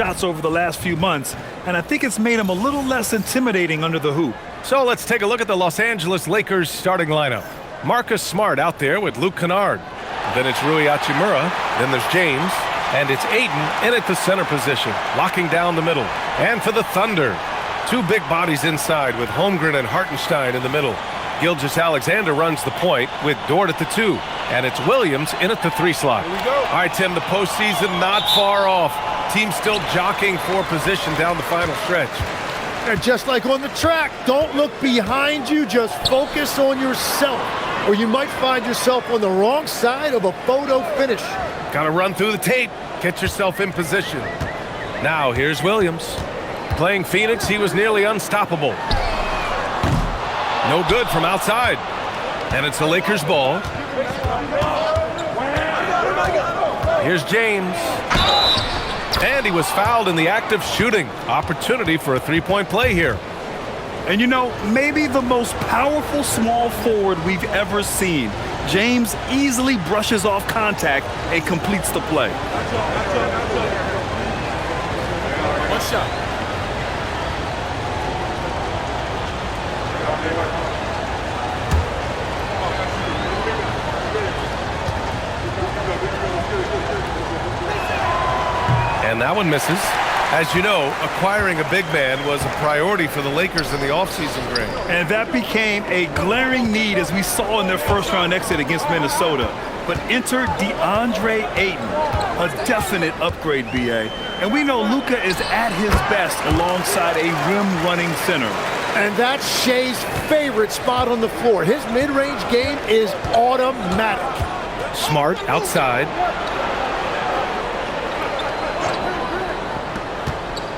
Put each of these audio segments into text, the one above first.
shots over the last few months, and I think it's made him a little less intimidating under the hoop. So let's take a look at the Los Angeles Lakers starting lineup. Marcus Smart out there with Luke Kennard. Then it's Rui Hachimura. Then there's James. And it's Aiden in at the center position, locking down the middle. And for the Thunder, two big bodies inside with Holmgren and Hartenstein in the middle. Gilgeous-Alexander runs the point with Dort at the 2. And it's Williams in at the 3 slot. Here we go. All right, Tim, the postseason not far off. Team still jockeying for position down the final stretch. And just like on the track, don't look behind you, just focus on yourself, or you might find yourself on the wrong side of a photo finish. Got to run through the tape, get yourself in position. Now here's Williams. Playing Phoenix, he was nearly unstoppable. No good from outside. And it's the Lakers' ball. Here's James. And he was fouled in the act of shooting. Opportunity for a three-point play here. And you know, maybe the most powerful small forward we've ever seen. James easily brushes off contact and completes the play. One shot. And that one misses. As you know, acquiring a big man was a priority for the Lakers in the offseason, Greg. And that became a glaring need as we saw in their first-round exit against Minnesota. But enter DeAndre Ayton, a definite upgrade, B.A. And we know Luka is at his best alongside a rim-running center. And that's Shea's favorite spot on the floor. His mid-range game is automatic. Smart outside.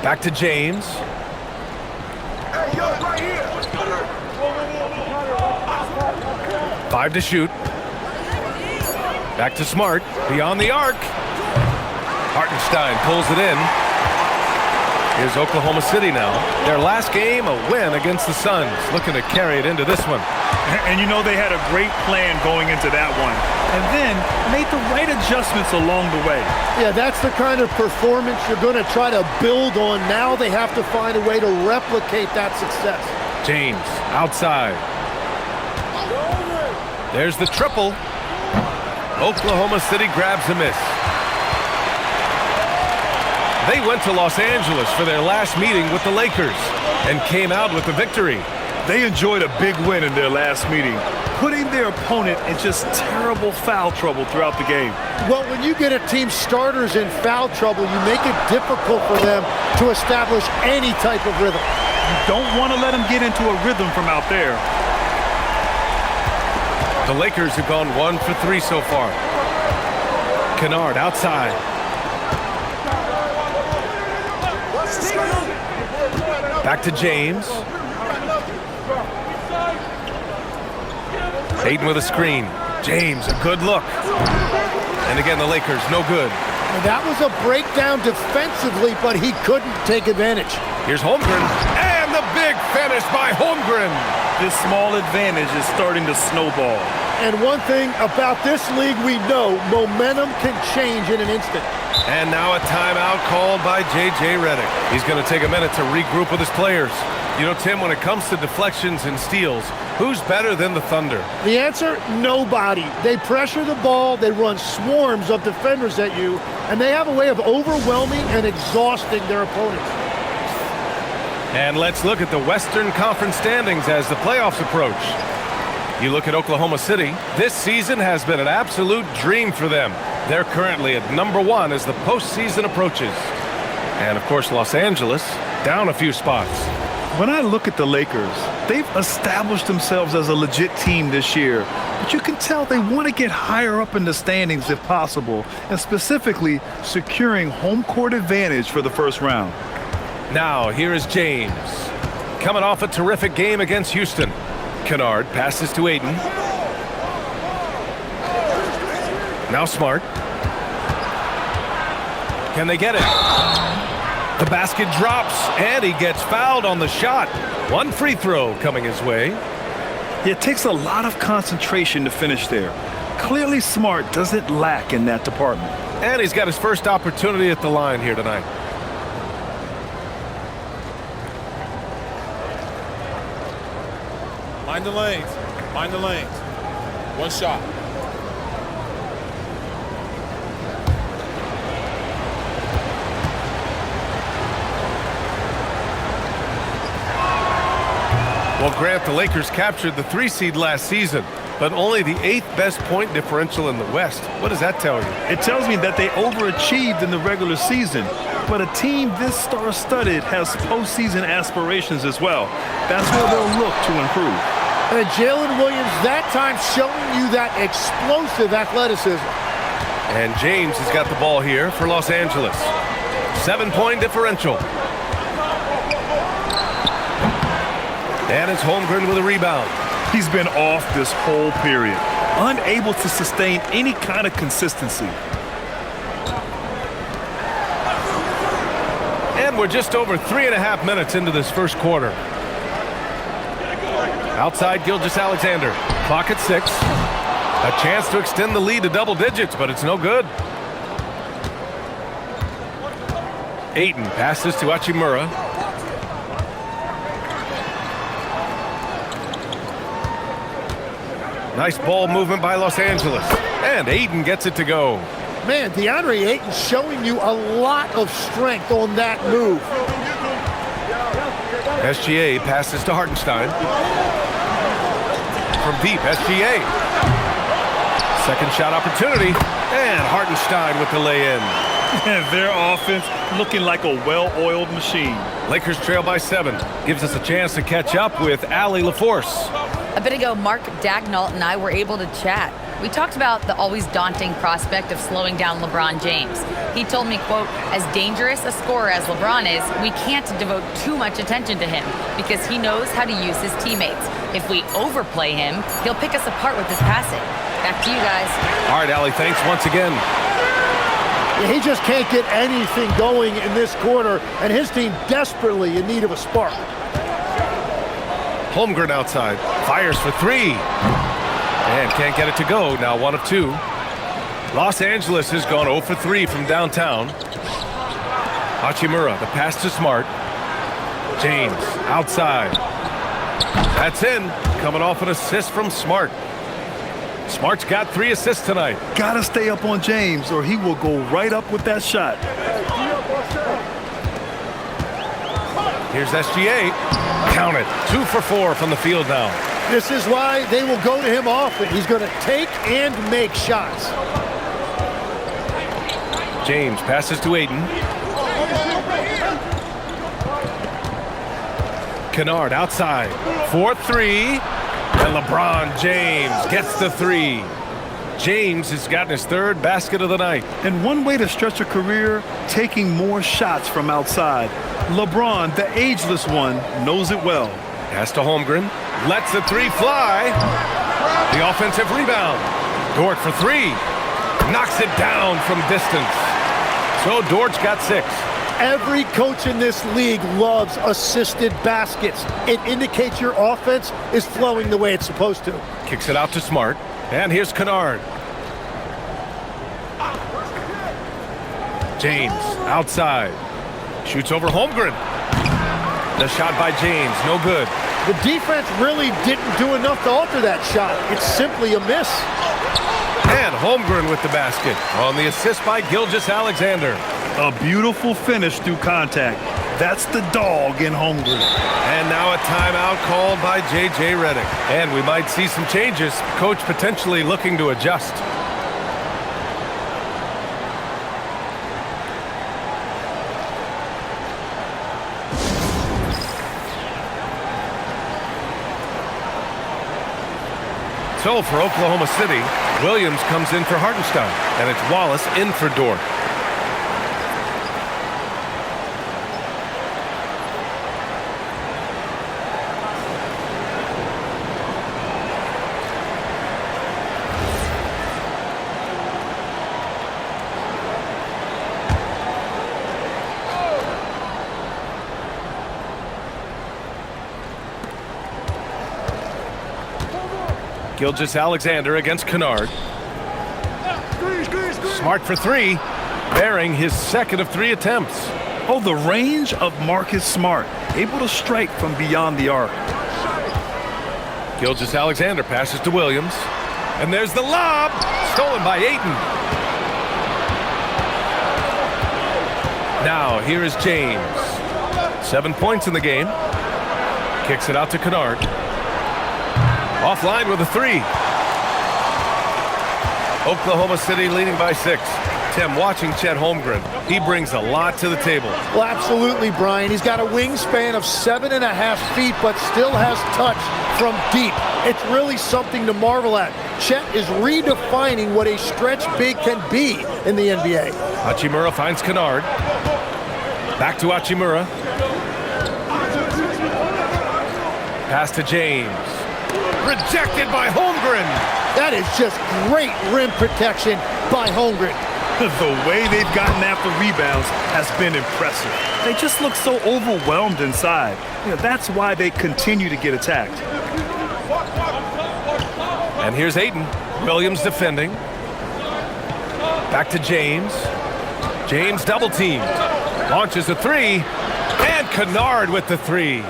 Back to James. Hey, yo, right here. 5 to shoot. Back to Smart. Beyond the arc. Hartenstein pulls it in. Here's Oklahoma City now. Their last game, a win against the Suns. Looking to carry it into this one. And you know they had a great plan going into that one. And then made the right adjustments along the way. Yeah, that's the kind of performance you're going to try to build on. Now they have to find a way to replicate that success. James outside. There's the triple. Oklahoma City grabs a miss. They went to Los Angeles for their last meeting with the Lakers and came out with a victory. They enjoyed a big win in their last meeting, putting their opponent in just terrible foul trouble throughout the game. Well, when you get a team's starters in foul trouble, you make it difficult for them to establish any type of rhythm. You don't want to let them get into a rhythm from out there. The Lakers have gone 1 for 3 so far. Kennard outside. Back to James. Aiden with a screen. James, a good look. And again, the Lakers, no good. And that was a breakdown defensively, but he couldn't take advantage. Here's Holmgren. And the big finish by Holmgren. This small advantage is starting to snowball. And one thing about this league we know, momentum can change in an instant. And now a timeout called by J.J. Redick. He's going to take a minute to regroup with his players. You know, Tim, when it comes to deflections and steals, who's better than the Thunder? The answer, nobody. They pressure the ball, they run swarms of defenders at you, and they have a way of overwhelming and exhausting their opponents. And let's look at the Western Conference standings as the playoffs approach. You look at Oklahoma City, this season has been an absolute dream for them. They're currently at #1 as the postseason approaches. And of course, Los Angeles down a few spots. When I look at the Lakers, they've established themselves as a legit team this year. But you can tell they want to get higher up in the standings if possible, and specifically securing home court advantage for the first round. Now, here is James. Coming off a terrific game against Houston. Kennard passes to Aiden. Now Smart. Can they get it? The basket drops, and he gets fouled on the shot. One free throw coming his way. It takes a lot of concentration to finish there. Clearly Smart doesn't lack in that department. And he's got his first opportunity at the line here tonight. Mind the lanes. Mind the lanes. One shot. Well, Grant, the Lakers captured the 3 seed last season, but only the 8th best point differential in the West. What does that tell you? It tells me that they overachieved in the regular season, but a team this star-studded has postseason aspirations as well. That's where they'll look to improve. And Jalen Williams that time showing you that explosive athleticism. And James has got the ball here for Los Angeles. 7-point differential. And it's Holmgren with a rebound. He's been off this whole period, unable to sustain any kind of consistency. And we're just over 3.5 minutes into this first quarter. Outside Gilgeous-Alexander. Clock at 6. A chance to extend the lead to double digits, but it's no good. Ayton passes to Hachimura. Nice ball movement by Los Angeles. And Ayton gets it to go. Man, DeAndre Ayton showing you a lot of strength on that move. SGA passes to Hartenstein. From deep, SGA. Second shot opportunity. And Hartenstein with the lay-in. Their offense looking like a well-oiled machine. Lakers trail by 7. Gives us a chance to catch up with Allie LaForce. A bit ago, Mark Dagnall and I were able to chat. We talked about the always daunting prospect of slowing down LeBron James. He told me, quote, as dangerous a scorer as LeBron is, we can't devote too much attention to him because he knows how to use his teammates. If we overplay him, he'll pick us apart with his passing. Back to you guys. All right, Allie, thanks once again. He just can't get anything going in this quarter, and his team desperately in need of a spark. Holmgren outside. Fires for 3. And can't get it to go. Now 1 of 2. Los Angeles has gone 0 for 3 from downtown. Hachimura, the pass to Smart. James outside. That's in. Coming off an assist from Smart. Smart's got 3 assists tonight. Gotta stay up on James or he will go right up with that shot. Here's SGA. Count it. 2 for 4 from the field now. This is why they will go to him often. He's going to take and make shots. James passes to Ayton. Kennard outside. 4-3. And LeBron James gets the 3. James has gotten his 3rd basket of the night. And one way to stretch a career, taking more shots from outside. LeBron, the ageless one, knows it well. Pass to Holmgren. Lets the 3 fly. The offensive rebound. Dort for 3. Knocks it down from distance. So Dort's got 6. Every coach in this league loves assisted baskets. It indicates your offense is flowing the way it's supposed to. Kicks it out to Smart. And here's Kennard. James outside. Shoots over Holmgren. The shot by James, no good. The defense really didn't do enough to alter that shot. It's simply a miss. And Holmgren with the basket on the assist by Gilgeous-Alexander. A beautiful finish through contact. That's the dog in Holmgren. And now a timeout called by J.J. Redick. And we might see some changes. Coach potentially looking to adjust. So for Oklahoma City, Williams comes in for Hartenstein, and it's Wallace in for Dort. Gilgeous-Alexander against Kennard. Smart for 3, bearing his 2nd of 3 attempts. Oh, the range of Marcus Smart, able to strike from beyond the arc. Gilgeous-Alexander passes to Williams. And there's the lob. Stolen by Ayton. Now, here is James. 7 points in the game. Kicks it out to Kennard. Offline with a three. Oklahoma City leading by 6. Tim, watching Chet Holmgren, he brings a lot to the table. Well, absolutely, Brian. He's got a wingspan of 7.5 feet, but still has touch from deep. It's really something to marvel at. Chet is redefining what a stretch big can be in the NBA. Hachimura finds Kennard. Back to Hachimura. Pass to James. Rejected by Holmgren. That is just great rim protection by Holmgren. The way they've gotten after rebounds has been impressive. They just look so overwhelmed inside. That's why they continue to get attacked. And here's Ayton. Williams defending. Back to James. James double teamed. Launches a three. And Kennard with the three.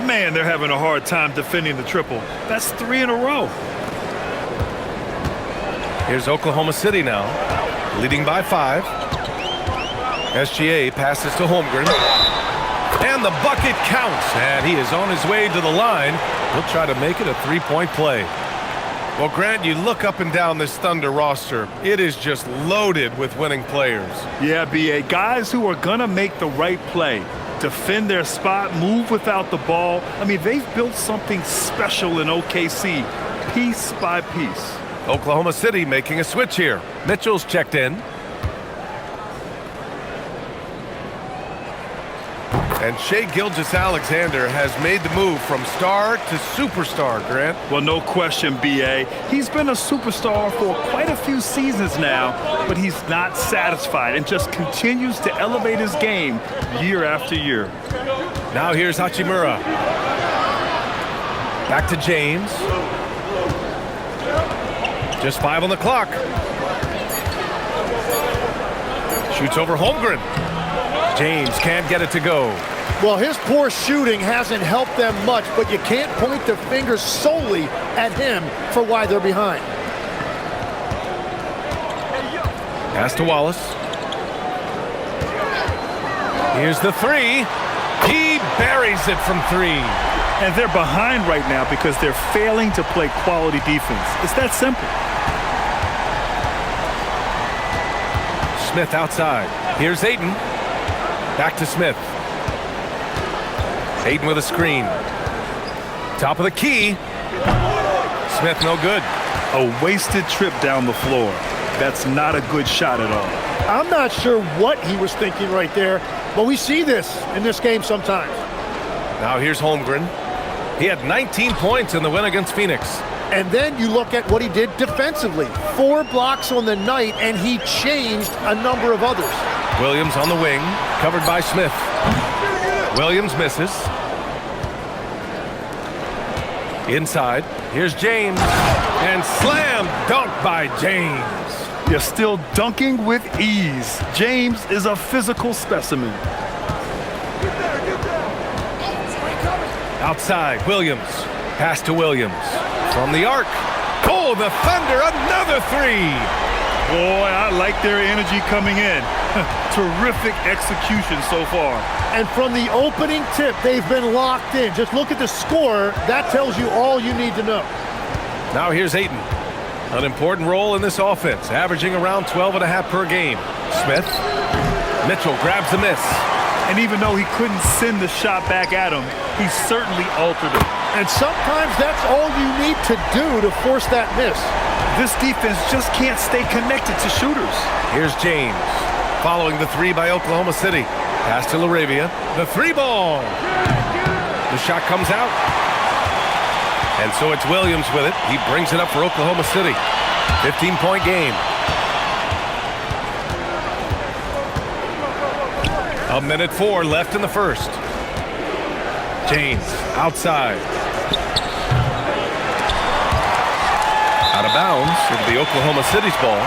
Man, they're having a hard time defending the triple. That's 3 in a row. Here's Oklahoma City now, leading by 5. SGA passes to Holmgren. And the bucket counts. And he is on his way to the line. He'll try to make it a three-point play. Well, Grant, you look up and down this Thunder roster. It is just loaded with winning players. Yeah, B.A. Guys who are going to make the right play. Defend their spot, move without the ball. I mean, they've built something special in OKC, piece by piece. Oklahoma City making a switch here. Mitchell's checked in. And Shai Gilgeous-Alexander has made the move from star to superstar, Grant. Well, no question, B.A. He's been a superstar for quite a few seasons now, but he's not satisfied and just continues to elevate his game year after year. Now here's Hachimura. Back to James. Just 5 on the clock. Shoots over Holmgren. James can't get it to go. Well, his poor shooting hasn't helped them much, but you can't point the finger solely at him for why they're behind. Pass to Wallace. Here's the three. He buries it from 3. And they're behind right now because they're failing to play quality defense. It's that simple. Smith outside. Here's Ayton. Back to Smith. Ayton with a screen. Top of the key. Smith no good. A wasted trip down the floor. That's not a good shot at all. I'm not sure what he was thinking right there, but we see this in this game sometimes. Now here's Holmgren. He had 19 points in the win against Phoenix. And then you look at what he did defensively. 4 blocks on the night, and he changed a number of others. Williams on the wing, covered by Smith. Williams misses. Inside, here's James. And slam dunk by James. You're still dunking with ease. James is a physical specimen. Outside, Williams. Pass to Williams. From the arc. Oh, the Thunder, another 3. Boy, I like their energy coming in. Terrific execution so far. And from the opening tip, they've been locked in. Just look at the score. That tells you all you need to know. Now here's Ayton. An important role in this offense, averaging around 12.5 per game. Smith. Mitchell grabs the miss. And even though he couldn't send the shot back at him, he certainly altered it. And sometimes that's all you need to do to force that miss. This defense just can't stay connected to shooters. Here's James. Following the 3 by Oklahoma City. Pass to LaRavia. The 3 ball. The shot comes out. And so it's Williams with it. He brings it up for Oklahoma City. 15-point game. A minute 4 left in the first. James outside. Out of bounds. It'll be Oklahoma City's ball.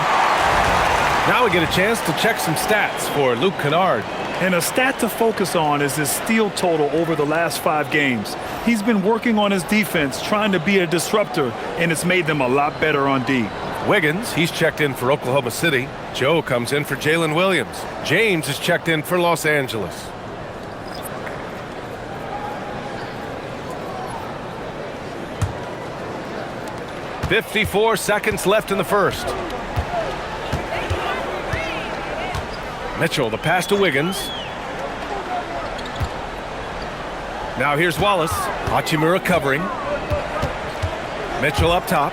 Now we get a chance to check some stats for Luke Kennard. And a stat to focus on is his steal total over the last 5 games. He's been working on his defense, trying to be a disruptor, and it's made them a lot better on D. Wiggins, he's checked in for Oklahoma City. Joe comes in for Jalen Williams. James is checked in for Los Angeles. "54 seconds left in the first. Mitchell, the pass to Wiggins. Now here's Wallace. Hachimura covering. Mitchell up top.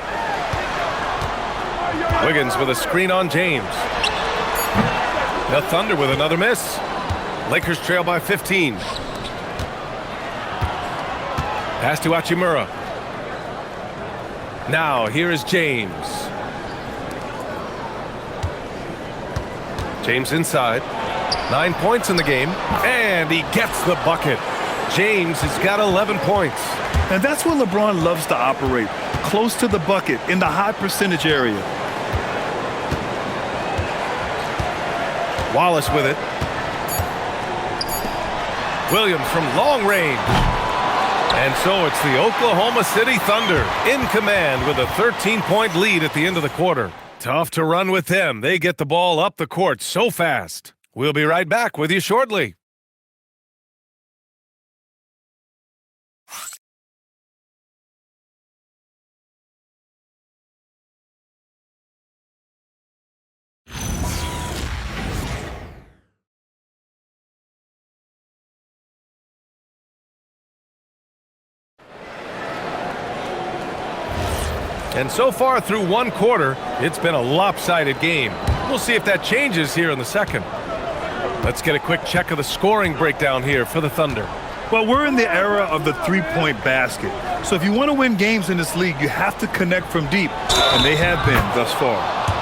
Wiggins with a screen on James. The Thunder with another miss. Lakers trail by 15. Pass to Hachimura. Now here is James. James inside. 9 points in the game. And he gets the bucket. James has got 11 points. And that's where LeBron loves to operate. Close to the bucket in the high percentage area. Wallace with it. Williams from long range. And so it's the Oklahoma City Thunder in command with a 13-point lead at the end of the quarter. Tough to run with them. They get the ball up the court so fast. We'll be right back with you shortly. And so far through one quarter, it's been a lopsided game. We'll see if that changes here in the second. Let's get a quick check of the scoring breakdown here for the Thunder. Well, we're in the era of the three-point basket. So if you want to win games in this league, you have to connect from deep. And they have been thus far.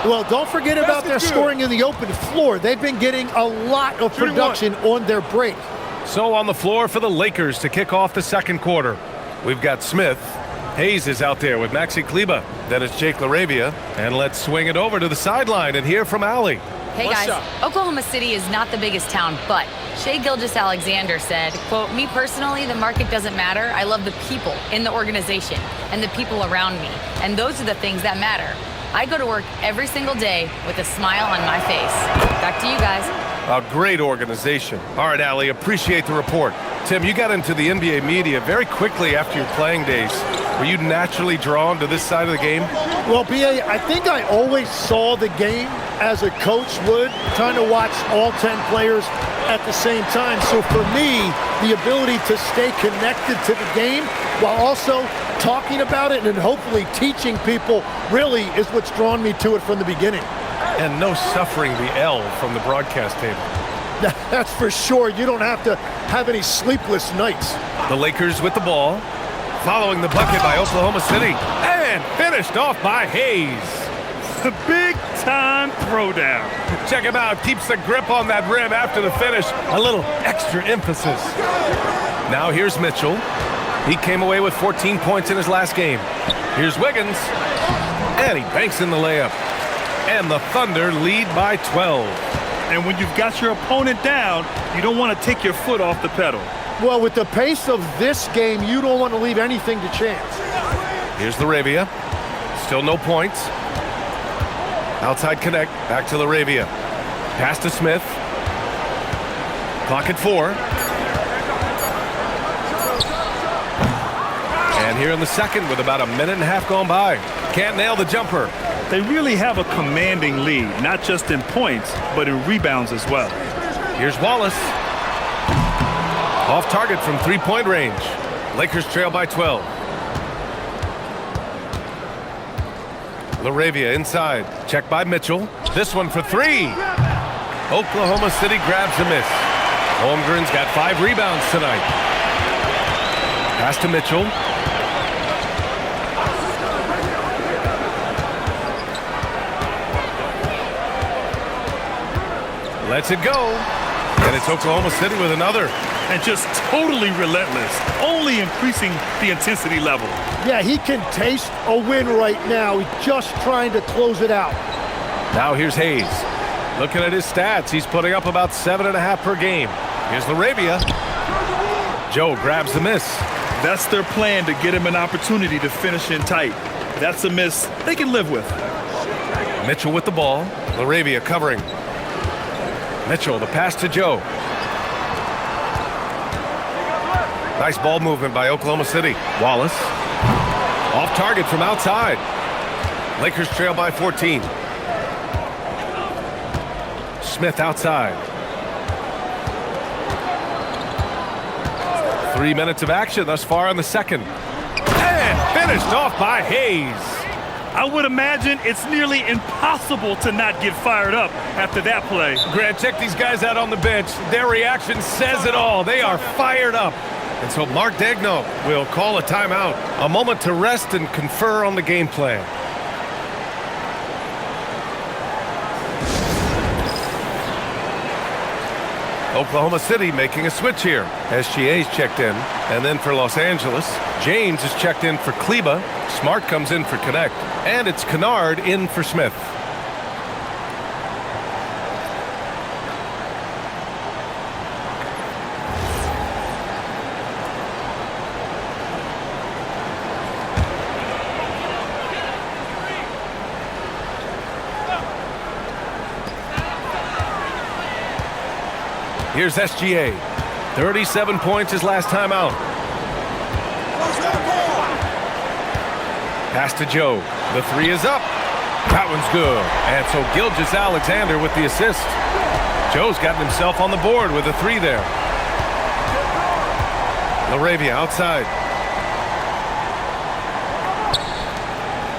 Well, don't forget about their scoring in the open floor. They've been getting a lot of production on their break. So on the floor for the Lakers to kick off the second quarter, we've got Smith. Hayes is out there with Maxi Kleber. Then it's Jake LaRavia. And let's swing it over to the sideline and hear from Allie. Hey guys, Oklahoma City is not the biggest town, but Shai Gilgeous-Alexander said, quote, "Me personally, the market doesn't matter. I love the people in the organization and the people around me. And those are the things that matter. I go to work every single day with a smile on my face." Back to you guys. A great organization. All right, Allie, appreciate the report. Tim, you got into the NBA media very quickly after your playing days. Were you naturally drawn to this side of the game? Well, B.A., I think I always saw the game as a coach would, trying to watch all 10 players at the same time. So for me, the ability to stay connected to the game while also talking about it and hopefully teaching people really is what's drawn me to it from the beginning. And no suffering the L from the broadcast table. That's for sure. You don't have to have any sleepless nights. The Lakers with the ball, following the bucket by Oklahoma City, and finished off by Hayes. The big-time throwdown. Check him out. Keeps the grip on that rim after the finish. A little extra emphasis. Now here's Mitchell. He came away with 14 points in his last game. Here's Wiggins. And he banks in the layup. And the Thunder lead by 12. And when you've got your opponent down, you don't want to take your foot off the pedal. Well, with the pace of this game, you don't want to leave anything to chance. Here's LaRavia. Still no points. Outside connect. Back to LaRavia. Pass to Smith. Clock at 4. And here in the second with about a minute and a half gone by. Can't nail the jumper. They really have a commanding lead, not just in points, but in rebounds as well. Here's Wallace. Off target from three-point range. Lakers trail by 12. LaRavia inside. Check by Mitchell. This one for 3. Oklahoma City grabs a miss. Holmgren's got 5 rebounds tonight. Pass to Mitchell. Lets it go. And it's Oklahoma City with another. And just totally relentless, only increasing the intensity level. Yeah, he can taste a win right now. He's just trying to close it out. Now here's Hayes. Looking at his stats, he's putting up about 7.5 per game. Here's Laravia. Joe grabs the miss. That's their plan, to get him an opportunity to finish in tight. That's a miss they can live with. Mitchell with the ball. Laravia covering. Mitchell, the pass to Joe. Nice ball movement by Oklahoma City. Wallace. Off target from outside. Lakers trail by 14. Smith outside. 3 minutes of action thus far in the second. And finished off by Hayes. I would imagine it's nearly impossible to not get fired up after that play. Grant, check these guys out on the bench. Their reaction says it all. They are fired up. And so Mark Daigneault will call a timeout. A moment to rest and confer on the game plan. Oklahoma City making a switch here. SGA's checked in. And then for Los Angeles, James is checked in for Kleba. Smart comes in for Connect. And it's Kennard in for Smith. Here's SGA. 37 points his last time out. Pass to Joe. The three is up. That one's good. And so Gilgeous-Alexander with the assist. Joe's gotten himself on the board with a three there. Laravia outside.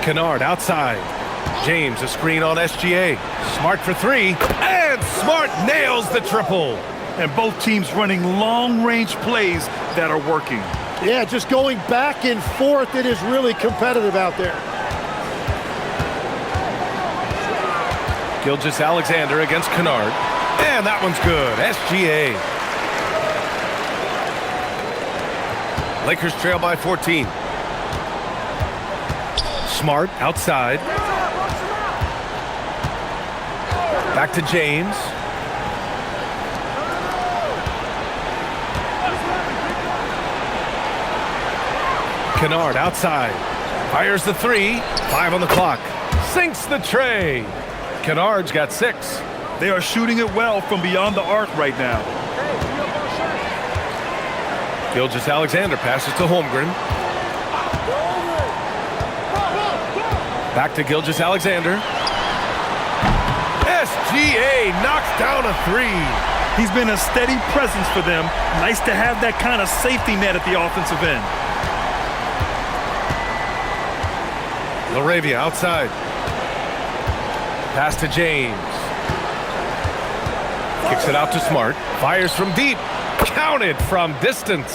Kennard outside. James a screen on SGA. Smart for three. And Smart nails the triple. And both teams running long-range plays that are working. Yeah, just going back and forth. It is really competitive out there. Gilgeous-Alexander against Kennard. And that one's good. SGA. Lakers trail by 14. Smart outside. Back to James. Kennard outside. Fires the three. 5 on the clock. Sinks the tray. Kennard's got 6. They are shooting it well from beyond the arc right now. Gilgeous-Alexander passes to Holmgren. Back to Gilgeous-Alexander. SGA knocks down a three. He's been a steady presence for them. Nice to have that kind of safety net at the offensive end. Laravia outside. Pass to James. Kicks it out to Smart. Fires from deep. Counted from distance.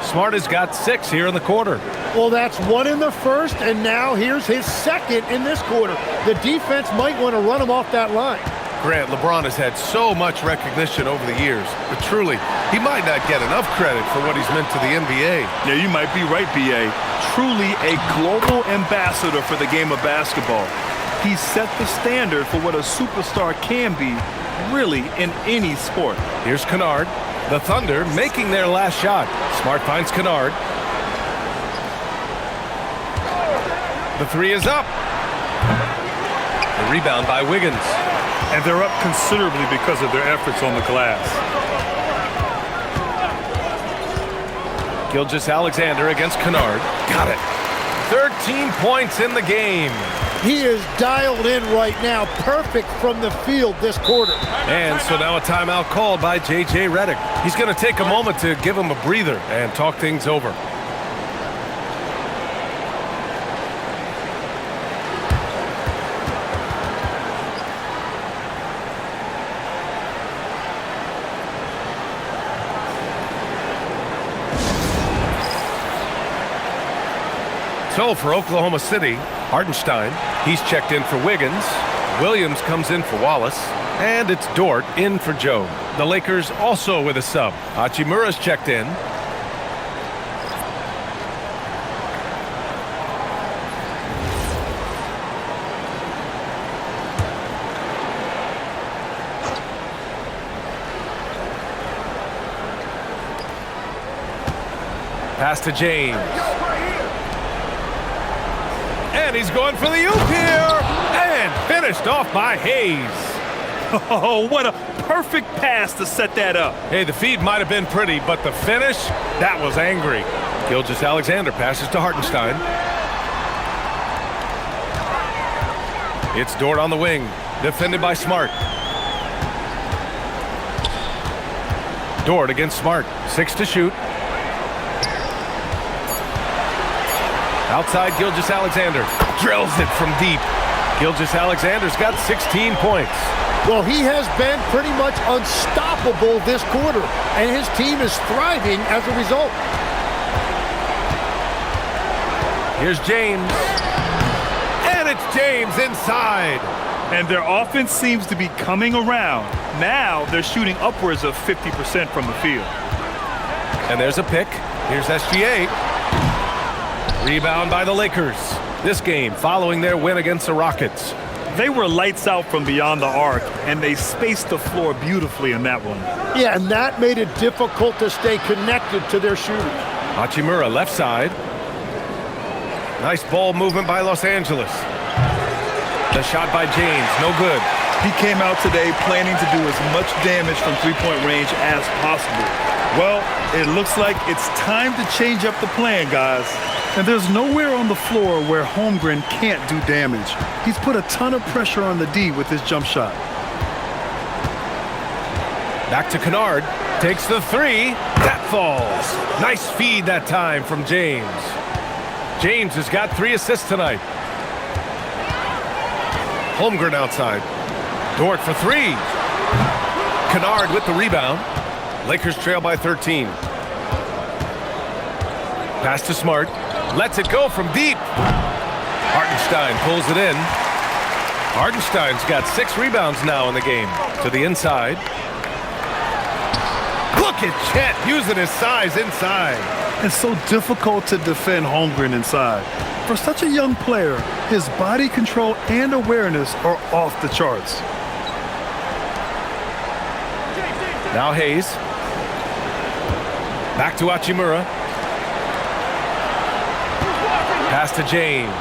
Smart has got 6 here in the quarter. Well, that's 1 in the first, and now here's his second in this quarter. The defense might want to run him off that line. Grant, LeBron has had so much recognition over the years, but truly, he might not get enough credit for what he's meant to the NBA. Yeah, you might be right, B.A. Truly a global ambassador for the game of basketball. He set the standard for what a superstar can be, really, in any sport. Here's Kennard. The Thunder making their last shot. Smart finds Kennard. The three is up. The rebound by Wiggins. And they're up considerably because of their efforts on the glass. Gilgeous-Alexander against Kennard. Got it. 13 points in the game. He is dialed in right now. Perfect from the field this quarter. And so now a timeout called by J.J. Redick. He's going to take a moment to give him a breather and talk things over. So for Oklahoma City, Hartenstein, he's checked in for Wiggins. Williams comes in for Wallace. And it's Dort in for Joe. The Lakers also with a sub. Hachimura's checked in. Pass to James. And he's going for the oop here. And finished off by Hayes. Oh, what a perfect pass to set that up. Hey, the feed might have been pretty, but the finish, that was angry. Gilgeous-Alexander passes to Hartenstein. It's Dort on the wing, defended by Smart. Dort against Smart, 6 to shoot. Outside Gilgeous-Alexander, drills it from deep. Gilgeous-Alexander's got 16 points. Well, he has been pretty much unstoppable this quarter, and his team is thriving as a result. Here's James. And it's James inside. And their offense seems to be coming around. Now they're shooting upwards of 50% from the field. And there's a pick. Here's SGA. Rebound by the Lakers. This game following their win against the Rockets. They were lights out from beyond the arc, and they spaced the floor beautifully in that one. Yeah, and that made it difficult to stay connected to their shooting. Hachimura left side. Nice ball movement by Los Angeles. The shot by James, no good. He came out today planning to do as much damage from three-point range as possible. Well, it looks like it's time to change up the plan, guys. And there's nowhere on the floor where Holmgren can't do damage. He's put a ton of pressure on the D with his jump shot. Back to Kennard. Takes the three. That falls. Nice feed that time from James. James has got 3 assists tonight. Holmgren outside. Dort for 3. Kennard with the rebound. Lakers trail by 13. Pass to Smart. Lets it go from deep. Hartenstein pulls it in. Hartenstein's got 6 rebounds now in the game. To the inside. Look at Chet using his size inside. It's so difficult to defend Holmgren inside. For such a young player, his body control and awareness are off the charts. Now Hayes. Back to Hachimura. Pass to James.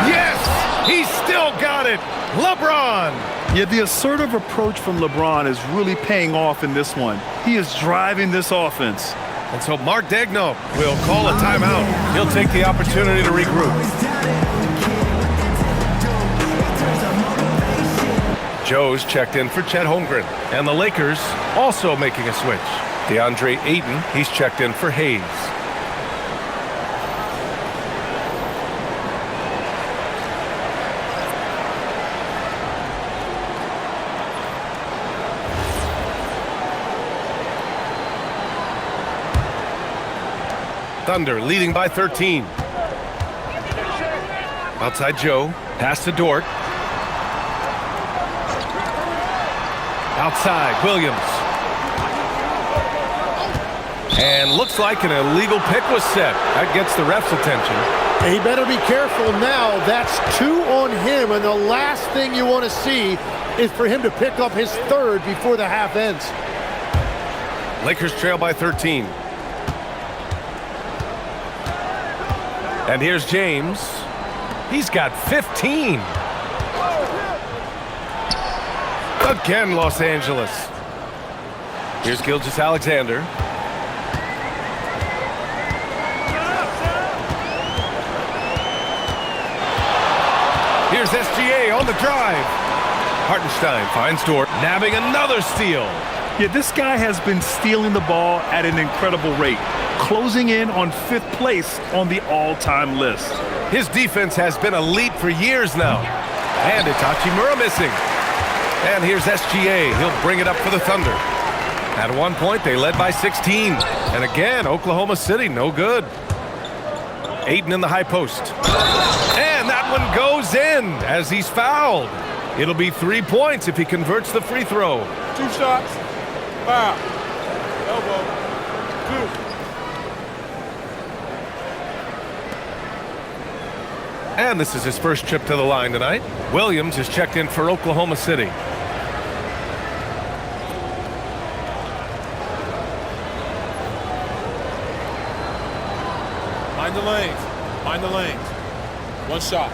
Yes! He's still got it! LeBron! Yeah, the assertive approach from LeBron is really paying off in this one. He is driving this offense. And so Mark Daigneault will call a timeout. He'll take the opportunity to regroup. Joe's checked in for Chet Holmgren. And the Lakers also making a switch. DeAndre Ayton, he's checked in for Hayes. Thunder leading by 13. Outside Joe. Pass to Dort. Outside Williams. And looks like an illegal pick was set. That gets the ref's attention. He better be careful now. That's 2 on him, and the last thing you want to see is for him to pick up his 3rd before the half ends. Lakers trail by 13. And here's James. He's got 15. Again, Los Angeles. Here's Gilgeous-Alexander. Here's SGA on the drive. Hartenstein finds Dort, nabbing another steal. Yeah, this guy has been stealing the ball at an incredible rate, closing in on 5th place on the all-time list. His defense has been elite for years now. And it's Hachimura missing. And here's SGA. He'll bring it up for the Thunder. At one point, they led by 16. And again, Oklahoma City, no good. Ayton in the high post. And that one goes in as he's fouled. It'll be 3 points if he converts the free throw. 2 shots. Foul. Elbow. 2. And this is his first trip to the line tonight. Williams is checked in for Oklahoma City. Mind the lanes. Mind the lanes. One shot.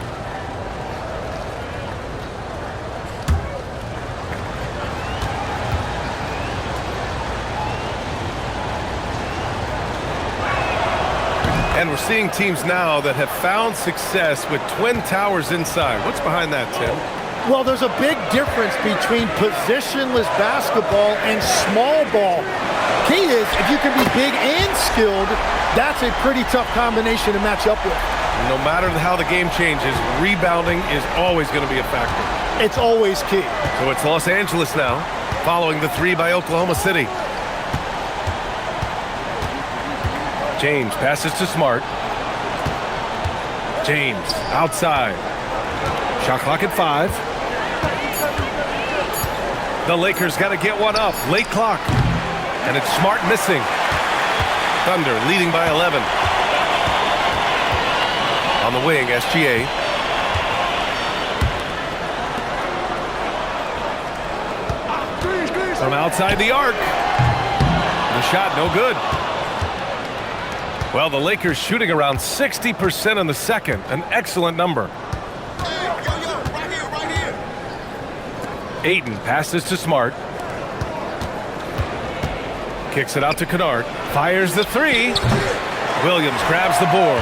And we're seeing teams now that have found success with twin towers inside. What's behind that, Tim? Well, there's a big difference between positionless basketball and small ball. Key is, if you can be big and skilled, that's a pretty tough combination to match up with. No matter how the game changes, rebounding is always going to be a factor. It's always key. So it's Los Angeles now, following the three by Oklahoma City. James passes to Smart. James outside. Shot clock at 5. The Lakers got to get one up. Late clock. And it's Smart missing. Thunder leading by 11. On the wing, SGA. From outside the arc. The shot no good. Well, the Lakers shooting around 60% in the second. An excellent number. Ayton passes to Smart. Kicks it out to Kennard. Fires the three. Williams grabs the board.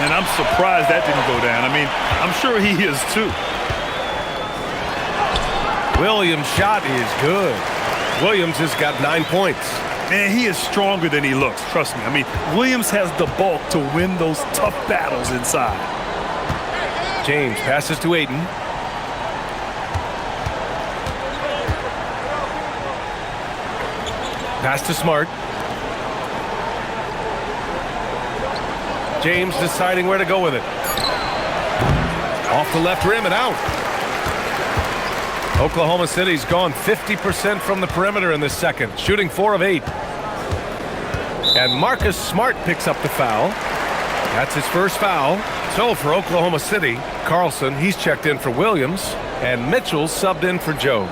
And I'm surprised that didn't go down. I mean, I'm sure he is too. Williams' shot is good. Williams has got 9 points. Man, he is stronger than he looks, trust me. I mean, Williams has the bulk to win those tough battles inside. James passes to Ayton. Pass to Smart. James deciding where to go with it. Off the left rim and out. Oklahoma City's gone 50% from the perimeter in this second, shooting 4 of 8. And Marcus Smart picks up the foul. That's his first foul. So for Oklahoma City, Carlson, he's checked in for Williams, and Mitchell subbed in for Joe.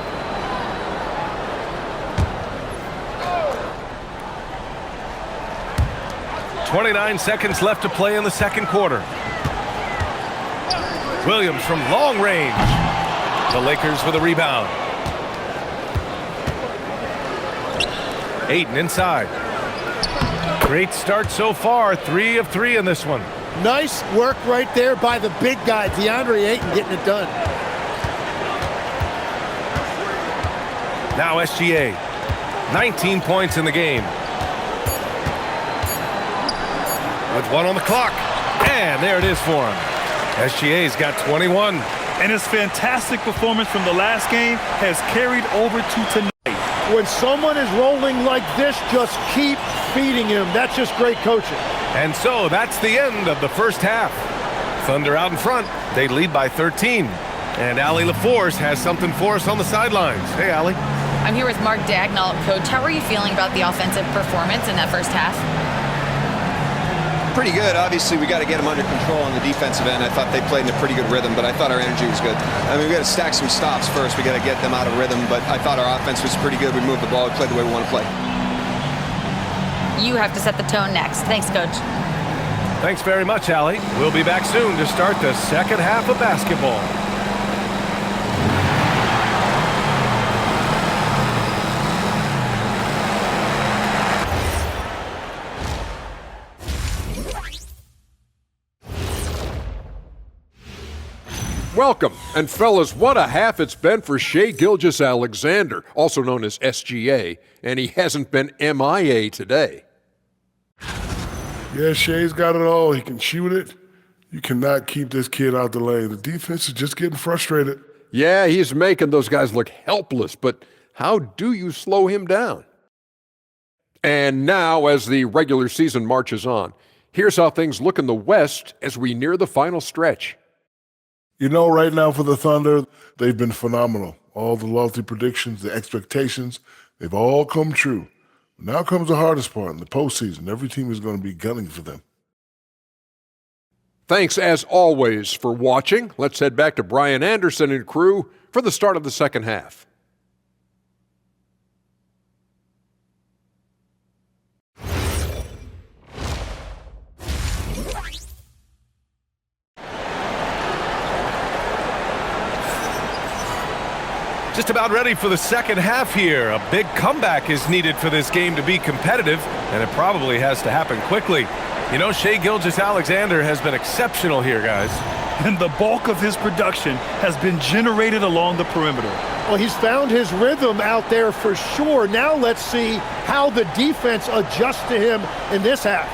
.29 seconds left to play in the second quarter. Williams from long range. The Lakers with a rebound. Ayton inside. Great start so far. 3 of 3 in this one. Nice work right there by the big guy, DeAndre Ayton, getting it done. Now SGA. 19 points in the game. With 1 on the clock. And there it is for him. SGA's got 21. And his fantastic performance from the last game has carried over to tonight. When someone is rolling like this, just keep feeding him. That's just great coaching. And so that's the end of the first half. Thunder out in front. They lead by 13. And Allie LaForce has something for us on the sidelines. Hey, Allie. I'm here with Mark Daigneault. Coach, how are you feeling about the offensive performance in that first half? Pretty good. Obviously, we got to get them under control on the defensive end. I thought they played in a pretty good rhythm, but I thought our energy was good. I mean, we got to stack some stops first. We got to get them out of rhythm, but I thought our offense was pretty good. We moved the ball. We played the way we want to play. You have to set the tone next. Thanks, Coach. Thanks very much, Allie. We'll be back soon to start the second half of basketball. Welcome, and fellas, what a half it's been for Shai Gilgeous-Alexander, also known as SGA, and he hasn't been MIA today. Yeah, Shai's got it all. He can shoot it. You cannot keep this kid out the lane. The defense is just getting frustrated. Yeah, he's making those guys look helpless, but how do you slow him down? And now, as the regular season marches on, here's how things look in the West as we near the final stretch. You know, right now for the Thunder, they've been phenomenal. All the lofty predictions, the expectations, they've all come true. Now comes the hardest part in the postseason. Every team is going to be gunning for them. Thanks, as always, for watching. Let's head back to Brian Anderson and crew for the start of the second half. just about ready for the second half here. A big comeback is needed for this game to be competitive, and it probably has to happen quickly. You know, Shai Gilgeous-Alexander has been exceptional here, guys. And the bulk of his production has been generated along the perimeter. Well, he's found his rhythm out there for sure. Now let's see how the defense adjusts to him in this half.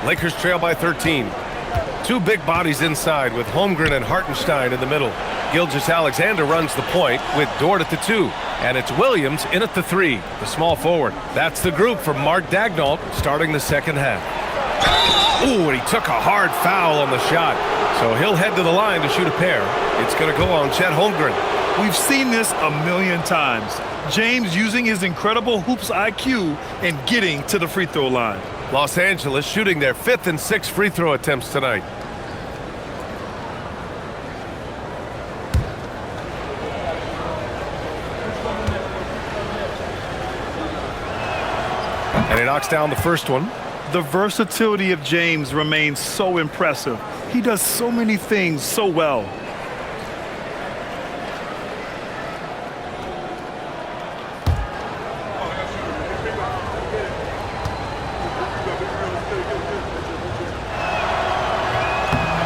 Lakers trail by 13. Two big bodies inside with Holmgren and Hartenstein in the middle. Gilgeous-Alexander runs the point with Dort at the 2. And it's Williams in at the 3, the small forward. That's the group for Mark Daigneault starting the second half. Ooh, and he took a hard foul on the shot. So he'll head to the line to shoot a pair. It's going to go on Chet Holmgren. We've seen this a million times. James using his incredible hoops IQ and getting to the free throw line. Los Angeles shooting their 5th and 6th free throw attempts tonight. And he knocks down the first one. The versatility of James remains so impressive. He does so many things so well.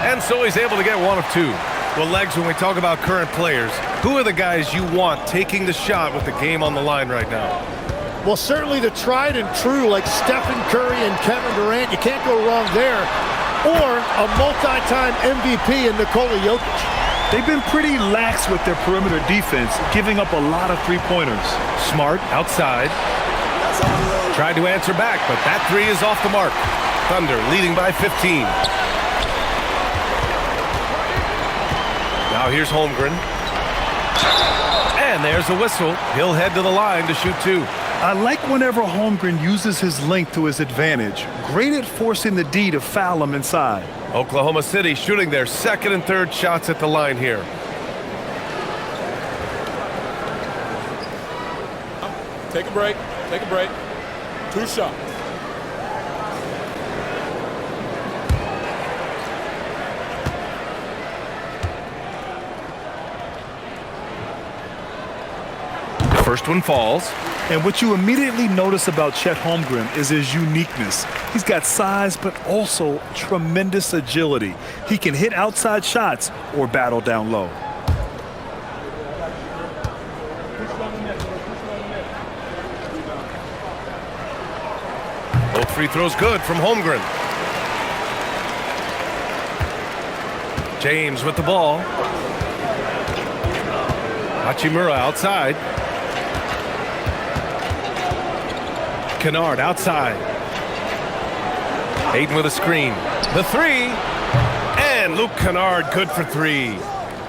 And so he's able to get one of two. Well, Legs, when we talk about current players, who are the guys you want taking the shot with the game on the line right now? Well, certainly the tried and true like Stephen Curry and Kevin Durant. You can't go wrong there. Or a multi-time MVP in Nikola Jokic. They've been pretty lax with their perimeter defense, giving up a lot of three-pointers. Smart outside. Tried to answer back, but that 3 is off the mark. Thunder leading by 15. Now here's Holmgren. And there's a whistle. He'll head to the line to shoot 2. I like whenever Holmgren uses his length to his advantage. Great at forcing the D to foul him inside. Oklahoma City shooting their 2nd and 3rd shots at the line here. Take a break. Take a break. 2 shots. First one falls. And what you immediately notice about Chet Holmgren is his uniqueness. He's got size, but also tremendous agility. He can hit outside shots or battle down low. Both free throws good from Holmgren. James with the ball. Hachimura outside. Kennard outside. Ayton with a screen. The 3. And Luke Kennard good for 3.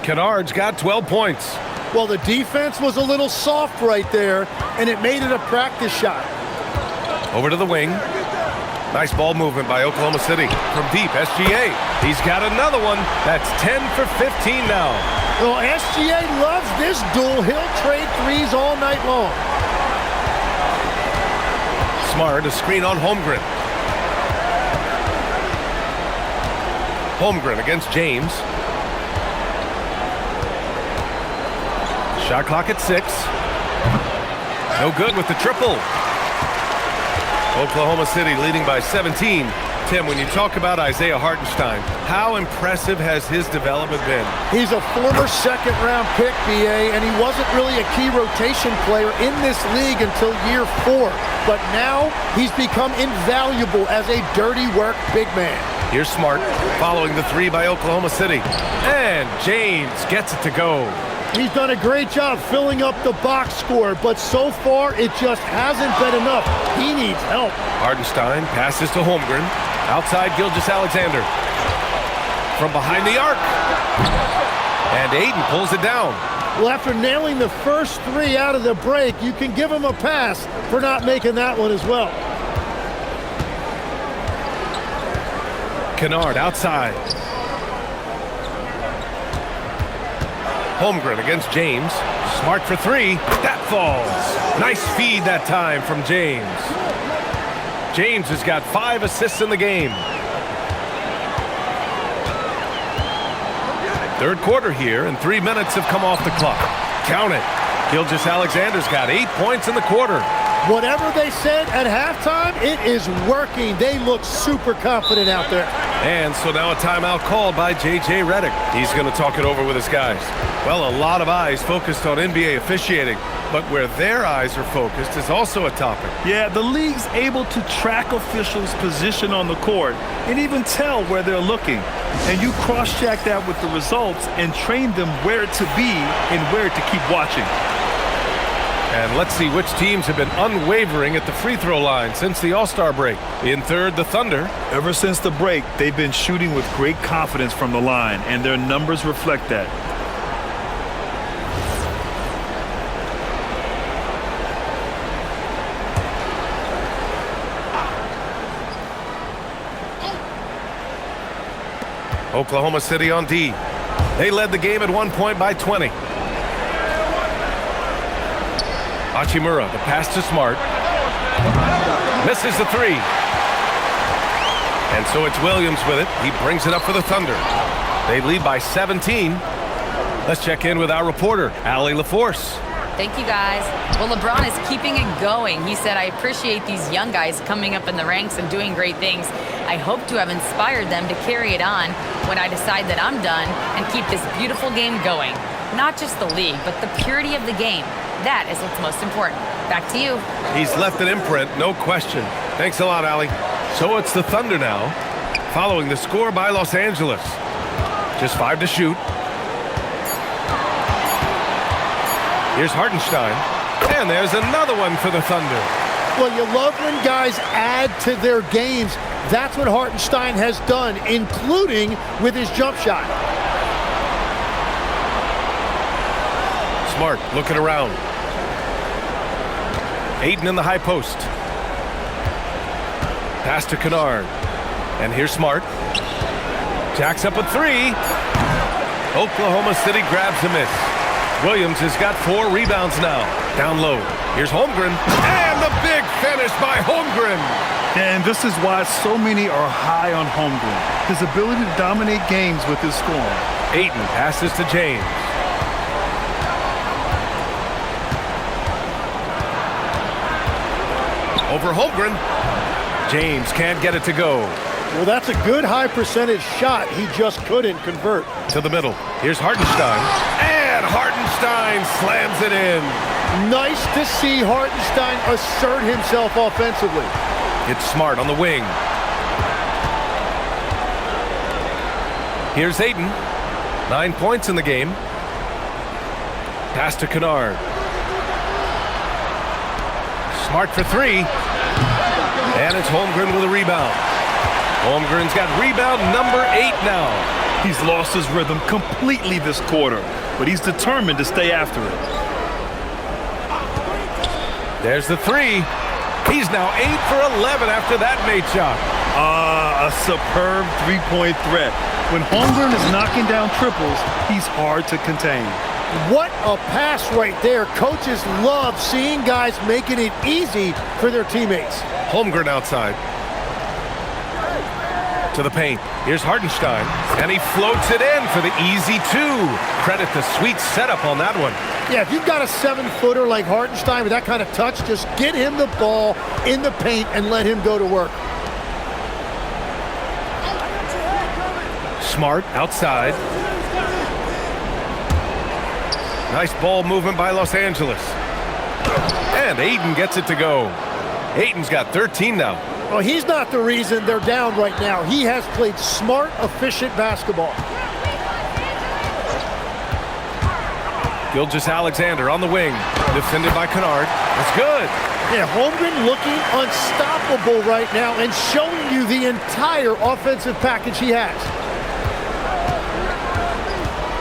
Kennard's got 12 points. Well, the defense was a little soft right there, and it made it a practice shot. Over to the wing. Nice ball movement by Oklahoma City. From deep, SGA. He's got another one. That's 10 for 15 now. Well, SGA loves this duel. He'll trade threes all night long. Smart, a screen on Holmgren. Holmgren against James. Shot clock at 6. No good with the triple. Oklahoma City leading by 17. Tim, when you talk about Isaiah Hartenstein, how impressive has his development been? He's a former second-round pick, BA, and he wasn't really a key rotation player in this league until year 4. But now he's become invaluable as a dirty work big man. Here's Smart following the 3 by Oklahoma City. And James gets it to go. He's done a great job filling up the box score, but so far it just hasn't been enough. He needs help. Hartenstein passes to Holmgren. Outside Gilgeous-Alexander. From behind the arc. And Ayton pulls it down. Well, after nailing the first 3 out of the break, you can give him a pass for not making that one as well. Kennard outside. Holmgren against James. Smart for 3. That falls. Nice feed that time from James. James has got 5 assists in the game. Third quarter here, and 3 minutes have come off the clock. Count it. Gilgeous-Alexander's got 8 points in the quarter. Whatever they said at halftime, it is working. They look super confident out there. And so now a timeout called by J.J. Redick. He's going to talk it over with his guys. Well, a lot of eyes focused on NBA officiating, but where their eyes are focused is also a topic. Yeah, the league's able to track officials' position on the court and even tell where they're looking. And you cross-check that with the results and train them where to be and where to keep watching. And let's see which teams have been unwavering at the free throw line since the All-Star break. In third, the Thunder. Ever since the break, they've been shooting with great confidence from the line, and their numbers reflect that. Oklahoma City on D. They led the game at one point by 20. Hachimura, the pass to Smart. Misses the three. And so it's Williams with it. He brings it up for the Thunder. They lead by 17. Let's check in with our reporter, Allie LaForce. Thank you, guys. Well, LeBron is keeping it going. He said, I appreciate these young guys coming up in the ranks and doing great things. I hope to have inspired them to carry it on when I decide that I'm done and keep this beautiful game going. Not just the league, but the purity of the game. That is what's most important. Back to you. He's left an imprint, no question. Thanks a lot, Allie. So it's the Thunder now, following the score by Los Angeles. Just 5 to shoot. Here's Hartenstein. And there's another one for the Thunder. Well, you love when guys add to their games. That's what Hartenstein has done, including with his jump shot. Smart looking around. Ayton in the high post. Pass to Kennard. And here's Smart. Jacks up a three. Oklahoma City grabs a miss. Williams has got 4 rebounds now. Down low. Here's Holmgren. And the big finish by Holmgren. And this is why so many are high on Holmgren. His ability to dominate games with his scoring. Ayton passes to James. Over Holmgren. James can't get it to go. Well, that's a good high percentage shot. He just couldn't convert. To the middle. Here's Hartenstein. And Hartenstein slams it in. Nice to see Hartenstein assert himself offensively. It's Smart on the wing. Here's Ayton. 9 points in the game. Pass to Kennard. Smart for 3. And it's Holmgren with a rebound. Holmgren's got rebound number 8 now. He's lost his rhythm completely this quarter, but he's determined to stay after it. There's the 3. He's now 8 for 11 after that made shot. A superb three-point threat. When Holmgren is knocking down triples, he's hard to contain. What a pass right there. Coaches love seeing guys making it easy for their teammates. Holmgren outside. To the paint. Here's Hartenstein. And he floats it in for the easy 2. Credit the sweet setup on that one. Yeah, if you've got a 7-footer like Hartenstein with that kind of touch, just get him the ball in the paint and let him go to work. Smart outside. Nice ball movement by Los Angeles. And Ayton gets it to go. Ayton's got 13 now. Well, he's not the reason they're down right now. He has played smart, efficient basketball. Gilgeous-Alexander on the wing. Defended by Kennard. That's good. Yeah, Holmgren looking unstoppable right now and showing you the entire offensive package he has.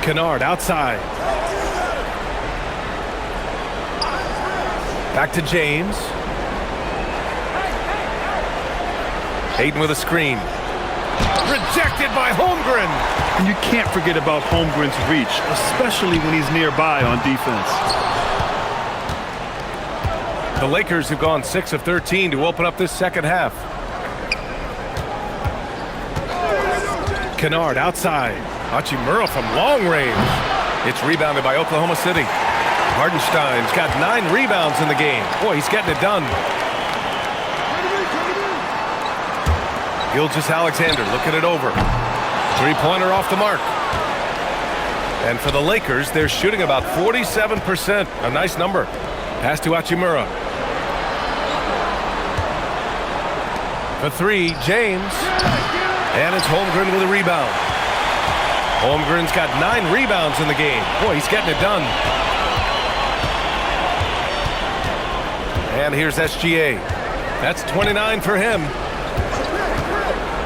Kennard outside. Back to James. Ayton with a screen. Rejected by Holmgren. And you can't forget about Holmgren's reach, especially when he's nearby on defense. The Lakers have gone 6 of 13 to open up this second half. Kennard outside. Hachimura from long range. It's rebounded by Oklahoma City. Hardenstein's got 9 rebounds in the game. Boy, he's getting it done. Gilgeous-Alexander looking it over. Three-pointer off the mark. And for the Lakers, they're shooting about 47%. A nice number. Pass to Hachimura. For 3, James. And it's Holmgren with a rebound. Holmgren's got 9 rebounds in the game. Boy, he's getting it done. And here's SGA. That's 29 for him.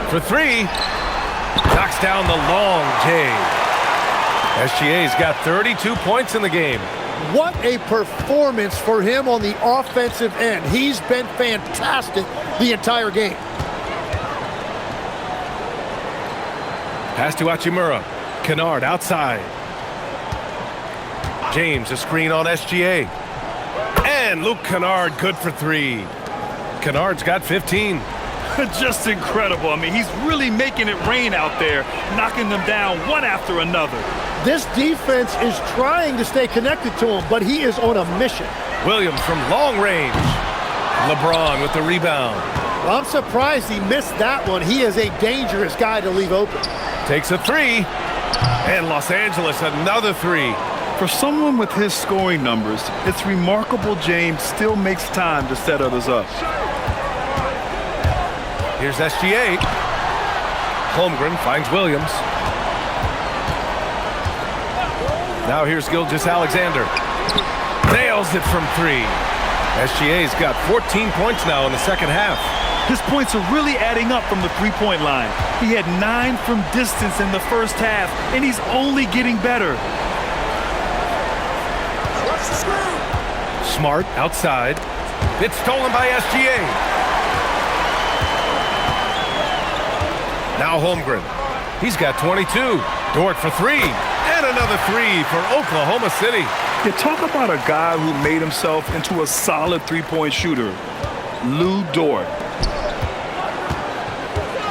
For 3, knocks down the long J. SGA's got 32 points in the game. What a performance for him on the offensive end. He's been fantastic the entire game. Pass to Hachimura. Kennard outside. James, a screen on SGA. And Luke Kennard good for 3. Kennard's got 15. Just incredible. I mean, he's really making it rain out there, knocking them down one after another. This defense is trying to stay connected to him, but he is on a mission. Williams from long range. LeBron with the rebound. Well, I'm surprised he missed that one. He is a dangerous guy to leave open. Takes a 3. And Los Angeles another 3. For someone with his scoring numbers, it's remarkable James still makes time to set others up. Here's SGA. Holmgren finds Williams. Now here's Gilgeous-Alexander. Nails it from 3. SGA's got 14 points now in the second half. His points are really adding up from the three-point line. He had 9 from distance in the first half, and he's only getting better. Smart outside. It's stolen by SGA. Now Holmgren. He's got 22. Dort for 3. And another 3 for Oklahoma City. You talk about a guy who made himself into a solid three-point shooter. Lou Dort.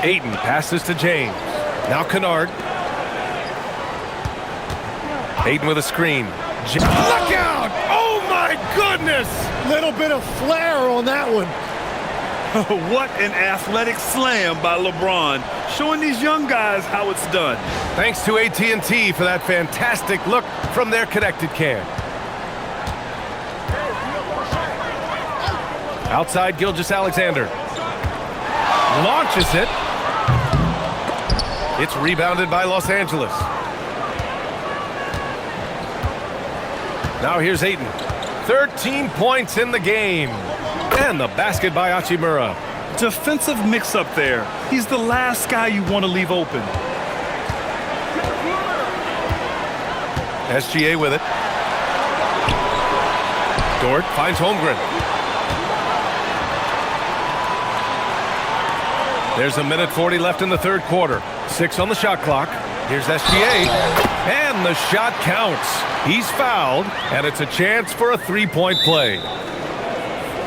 Ayton passes to James. Now Kennard. Ayton with a screen. Look out! Oh my goodness! Little bit of flair on that one. What an athletic slam by LeBron, showing these young guys how it's done. Thanks to AT&T for that fantastic look from their connected cam. Outside Gilgeous-Alexander. Launches it. It's rebounded by Los Angeles. Now here's Ayton. 13 points in the game. And the basket by Hachimura. Defensive mix-up there. He's the last guy you want to leave open. SGA with it. Dort finds Holmgren. There's 1:40 left in the third quarter. 6 on the shot clock. Here's SGA. And the shot counts. He's fouled, and it's a chance for a three-point play.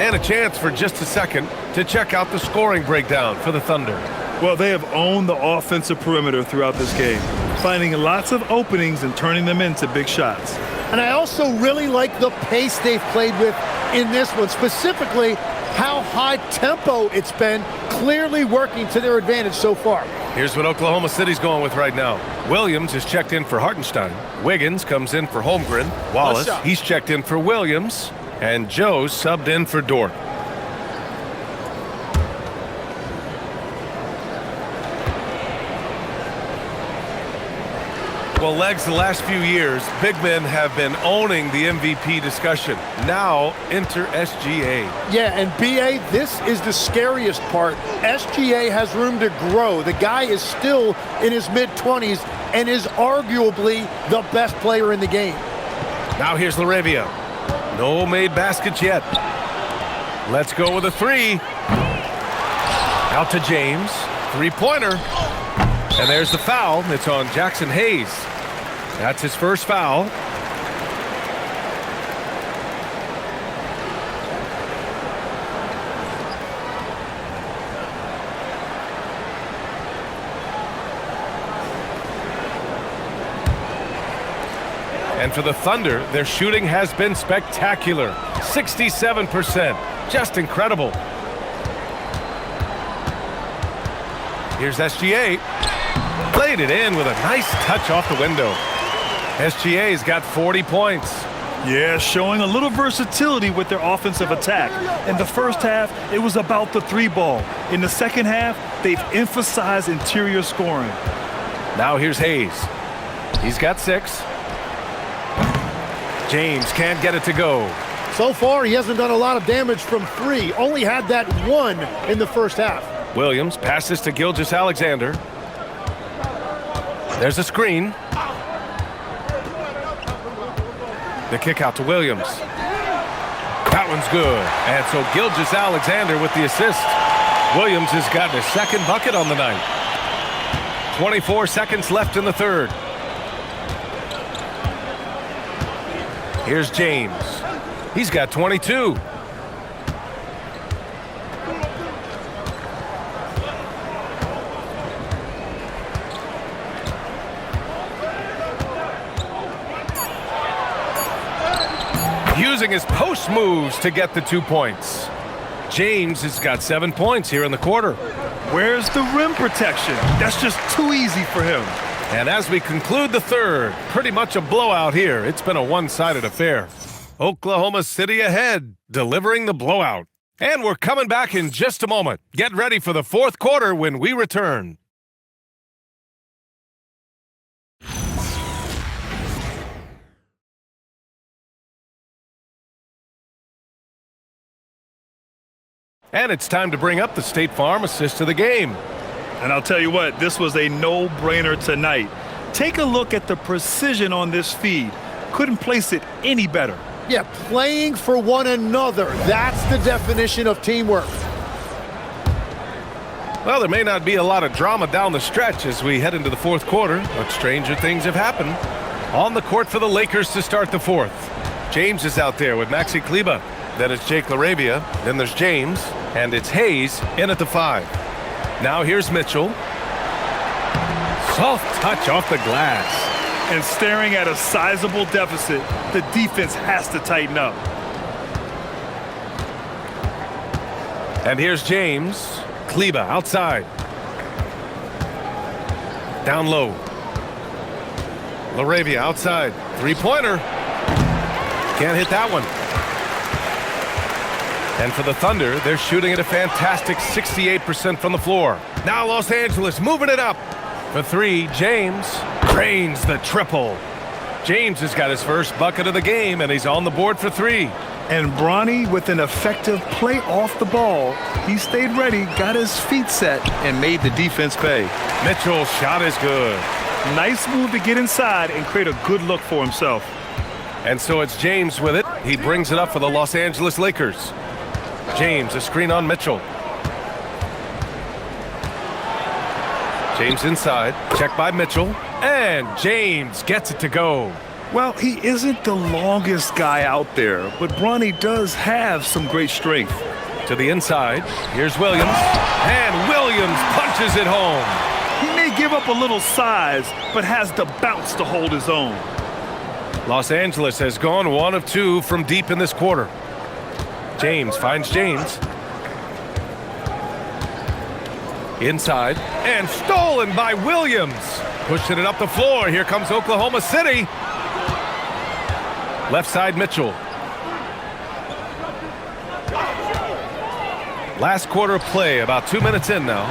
And a chance for just a second to check out the scoring breakdown for the Thunder. Well, they have owned the offensive perimeter throughout this game, finding lots of openings and turning them into big shots. And I also really like the pace they've played with in this one, specifically how high tempo it's been, clearly working to their advantage so far. Here's what Oklahoma City's going with right now. Williams is checked in for Hartenstein. Wiggins comes in for Holmgren. Wallace, he's checked in for Williams. And Joe subbed in for Dort. Well, Legs, the last few years, big men have been owning the MVP discussion. Now, enter SGA. Yeah, and BA, this is the scariest part. SGA has room to grow. The guy is still in his mid-20s and is arguably the best player in the game. Now here's LaRavia. No made baskets yet. Let's go with a 3. Out to James. Three-pointer. And there's the foul. It's on Jackson Hayes. That's his first foul. And for the Thunder, their shooting has been spectacular. 67%. Just incredible. Here's SGA. Played it in with a nice touch off the window. SGA's got 40 points. Yeah, showing a little versatility with their offensive attack. In the first half, it was about the three ball. In the second half, they've emphasized interior scoring. Now here's Hayes. He's got 6. James can't get it to go. So far, he hasn't done a lot of damage from 3. Only had that 1 in the first half. Williams passes to Gilgeous-Alexander. There's a screen. The kick out to Williams. That one's good. And so Gilgeous-Alexander with the assist. Williams has gotten his second bucket on the night. 24 seconds left in the third. Here's James. He's got 22. Using his post moves to get the 2 points. James has got 7 points here in the quarter. Where's the rim protection? That's just too easy for him. And as we conclude the third, pretty much a blowout here. It's been a one-sided affair. Oklahoma City ahead, delivering the blowout. And we're coming back in just a moment. Get ready for the fourth quarter when we return. And it's time to bring up the State Farm assist of the game. And I'll tell you what, this was a no-brainer tonight. Take a look at the precision on this feed. Couldn't place it any better. Yeah, playing for one another. That's the definition of teamwork. Well, there may not be a lot of drama down the stretch as we head into the fourth quarter, but stranger things have happened. On the court for the Lakers to start the fourth. James is out there with Maxi Kleber. Then it's Jake LaRavia. Then there's James. And it's Hayes in at the 5. Now here's Mitchell. Soft touch off the glass. And staring at a sizable deficit, the defense has to tighten up. And here's James. Kleber outside. Down low. LaRavia outside. Three-pointer. Can't hit that one. And for the Thunder, they're shooting at a fantastic 68% from the floor. Now Los Angeles moving it up. For 3, James drains the triple. James has got his first bucket of the game, and he's on the board for 3. And Bronny with an effective play off the ball. He stayed ready, got his feet set, and made the defense pay. Mitchell's shot is good. Nice move to get inside and create a good look for himself. And so it's James with it. He brings it up for the Los Angeles Lakers. James, a screen on Mitchell. James inside, checked by Mitchell, and James gets it to go. Well, he isn't the longest guy out there, but Bronny does have some great strength. To the inside, here's Williams, and Williams punches it home. He may give up a little size, but has the bounce to hold his own. Los Angeles has gone 1 of 2 from deep in this quarter. James finds James. Inside, and stolen by Williams. Pushing it up the floor. Here comes Oklahoma City. Left side, Mitchell. Last quarter of play, about 2 minutes in now.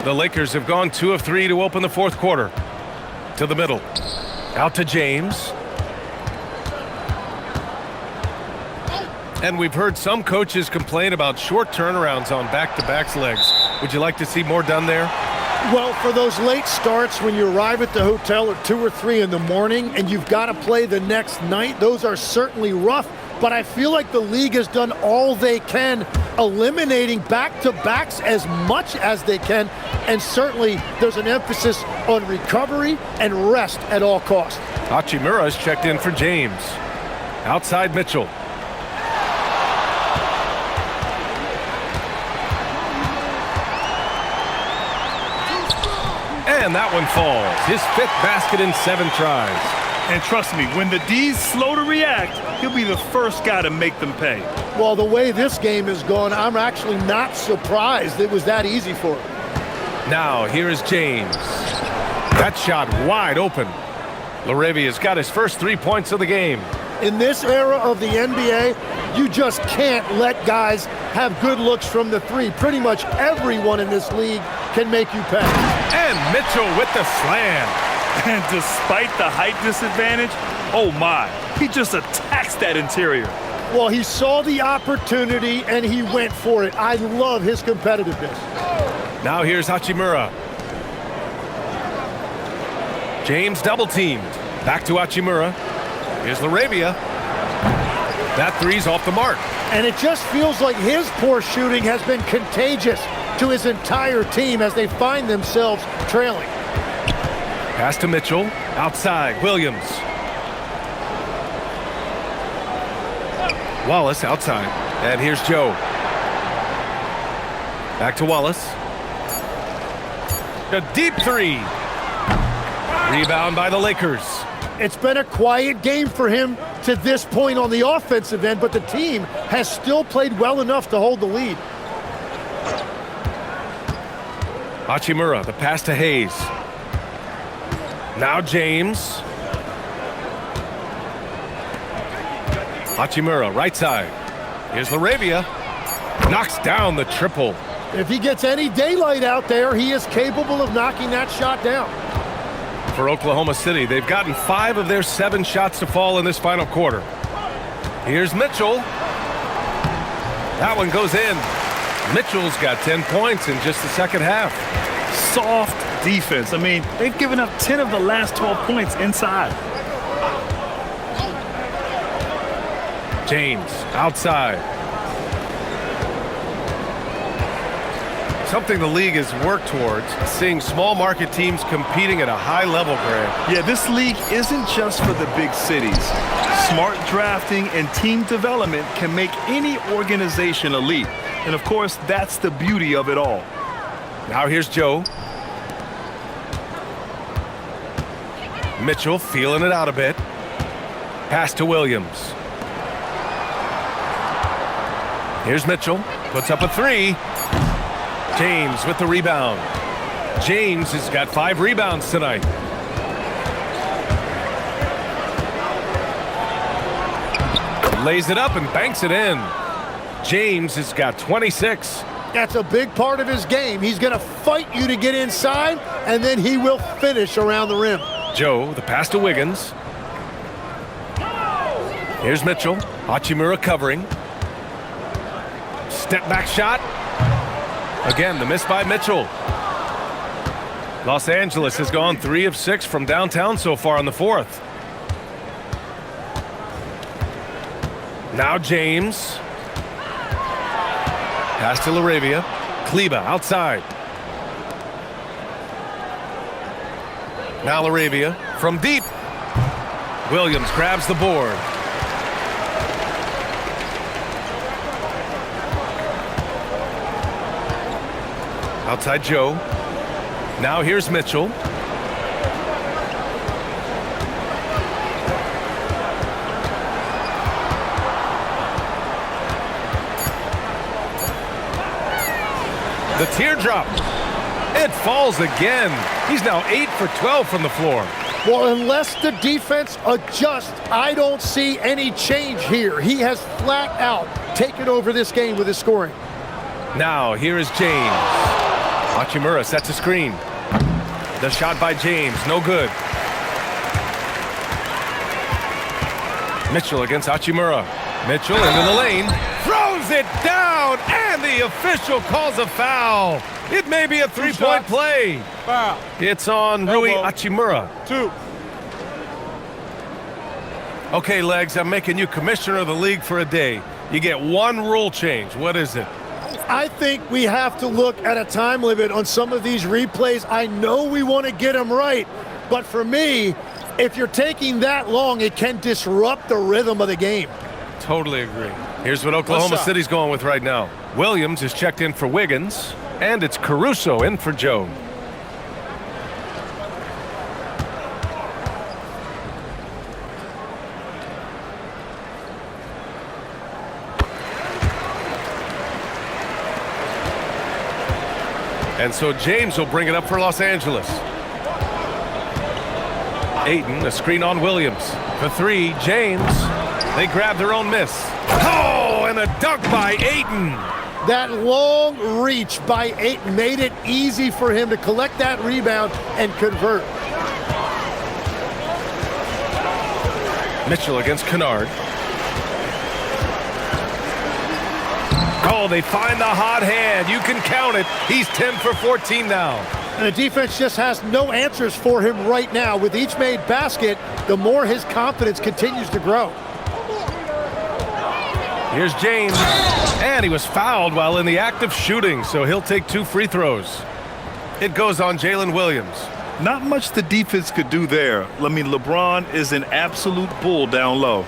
The Lakers have gone 2 of 3 to open the fourth quarter. To the middle. Out to James. And we've heard some coaches complain about short turnarounds on back-to-back legs. Would you like to see more done there? Well, for those late starts when you arrive at the hotel at 2 or 3 in the morning and you've got to play the next night, those are certainly rough. But I feel like the league has done all they can, eliminating back-to-backs as much as they can. And certainly there's an emphasis on recovery and rest at all costs. Hachimura's checked in for James. Outside Mitchell. And that one falls. His 5th basket in 7 tries. And trust me, when the D's slow to react, he'll be the first guy to make them pay. Well, the way this game is going, I'm actually not surprised it was that easy for him. Now, here is James. That shot wide open. Laravia's got his first 3 points of the game. In this era of the NBA, you just can't let guys have good looks from the 3. Pretty much everyone in this league can make you pay. And Mitchell with the slam. And despite the height disadvantage, oh my, he just attacks that interior. Well, he saw the opportunity and he went for it. I love his competitiveness. Now here's Hachimura. James double teamed. Back to Hachimura. Here's Laravia. That 3's off the mark. And it just feels like his poor shooting has been contagious to his entire team as they find themselves trailing. Pass to Mitchell. Outside. Williams. Wallace outside. And here's Joe. Back to Wallace. A deep 3. Rebound by the Lakers. It's been a quiet game for him to this point on the offensive end, but the team has still played well enough to hold the lead. Hachimura, the pass to Hayes. Now James. Hachimura, right side. Here's Laravia. Knocks down the triple. If he gets any daylight out there, he is capable of knocking that shot down. For Oklahoma City, they've gotten 5 of their 7 shots to fall in this final quarter. Here's Mitchell. That one goes in. Mitchell's got 10 points in just the second half. Soft defense. I mean, they've given up 10 of the last 12 points inside. James outside. Something the league has worked towards, seeing small market teams competing at a high level, Grant. Yeah, this league isn't just for the big cities. Smart drafting and team development can make any organization elite. And of course, that's the beauty of it all. Now here's Joe. Mitchell feeling it out a bit. Pass to Williams. Here's Mitchell. Puts up a 3. James with the rebound. James has got 5 rebounds tonight. Lays it up and banks it in. James has got 26. That's a big part of his game. He's going to fight you to get inside, and then he will finish around the rim. Joe, the pass to Wiggins. Here's Mitchell. Hachimura covering. Step back shot. Again, the miss by Mitchell. Los Angeles has gone 3 of 6 from downtown so far in the 4th. Now James. Pass to Laravia. Kleba outside. Now Laravia from deep. Williams grabs the board. Outside Joe. Now here's Mitchell. The teardrop. It falls again. He's now 8 for 12 from the floor. Well, unless the defense adjusts, I don't see any change here. He has flat out taken over this game with his scoring. Now here is James. Hachimura sets a screen. The shot by James, no good. Mitchell against Hachimura. Mitchell into the lane. Throws it down, and the official calls a foul. It may be a 3-point play. Foul. It's on Rui Hachimura. 2. Okay, Legs, I'm making you commissioner of the league for a day. You get 1 rule change. What is it? I think we have to look at a time limit on some of these replays. I know we want to get them right, but for me, if you're taking that long, it can disrupt the rhythm of the game. Totally agree. Here's what Oklahoma City's going with right now. Williams is checked in for Wiggins, and it's Caruso in for Joe. And so James will bring it up for Los Angeles. Ayton, a screen on Williams. For three, James. They grab their own miss. Oh, and a dunk by Ayton. That long reach by Ayton made it easy for him to collect that rebound and convert. Mitchell against Kennard. Oh, they find the hot hand. You can count it. He's 10 for 14 now. And the defense just has no answers for him right now. With each made basket, the more his confidence continues to grow. Here's James. And he was fouled while in the act of shooting, so he'll take 2 free throws. It goes on Jalen Williams. Not much the defense could do there. I mean, LeBron is an absolute bull down low.